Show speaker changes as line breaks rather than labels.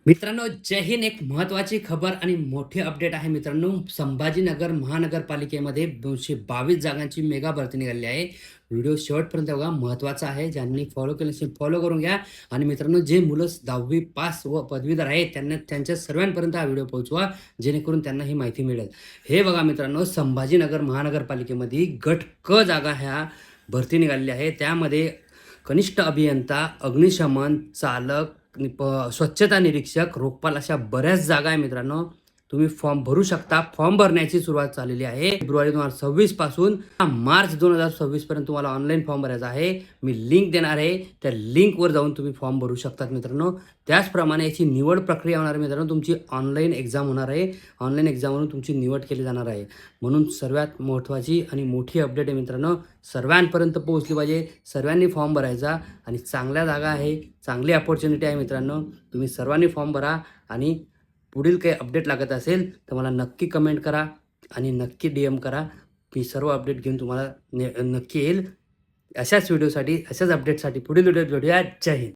मित्रांनो, जय हिंद. एक महत्त्वाची खबर आणि मोठी अपडेट आहे मित्रांनो. संभाजीनगर महानगरपालिकेमध्ये 222 जागांची मेगा भरती निघालेली आहे. व्हिडिओ शेवटपर्यंत बघा, महत्त्वाचा आहे. ज्यांनी फॉलो केलं असेल फॉलो करून घ्या. आणि मित्रांनो, जे मुलं 10वी पास व पदवीधर आहेत त्यांना त्यांच्या सर्वांपर्यंत हा व्हिडिओ पोहोचवा, जेणेकरून त्यांना ही माहिती मिळेल. हे बघा मित्रांनो, संभाजीनगर महानगरपालिकेमध्ये गट क जागा ह्या भरती निघालेल्या आहे. त्यामध्ये कनिष्ठ अभियंता, अग्निशमन, चालक, स्वच्छता निरीक्षक, रोखपाल अशा बऱ्याच जागा आहे मित्रांनो. तुम्ही फॉर्म भरू शकता. फॉर्म भरण्याची सुरुवात झालेली आहे फेब्रुवारी 2026 पासून मार्च 2026 पर्यंत तुम्हाला ऑनलाईन फॉर्म भरायचा आहे. मी लिंक देणार आहे. त्या लिंकवर जाऊन तुम्ही फॉर्म भरू शकतात मित्रांनो. त्याचप्रमाणे याची निवड प्रक्रिया होणार आहे मित्रांनो. तुमची ऑनलाईन एक्झाम होणार आहे. ऑनलाईन एक्झामवरून तुमची निवड केली जाणार आहे. म्हणून सर्वात महत्त्वाची आणि मोठी अपडेट आहे मित्रांनो. सर्वांपर्यंत पोहोचली पाहिजे. सर्वांनी फॉर्म भरायचा आणि चांगल्या जागा आहे, चांगली अपॉर्च्युनिटी आहे मित्रांनो. तुम्ही सर्वांनी फॉर्म भरा आणि पुढील काही अपडेट लागत असेल तर मला नक्की कमेंट करा आणि नक्की DM करा. मी सर्व अपडेट घेऊन तुम्हाला नक्की येईल. अशाच व्हिडिओसाठी, अशाच अपडेटसाठी पुढील व्हिडिओत भेटूया. जय हिंद.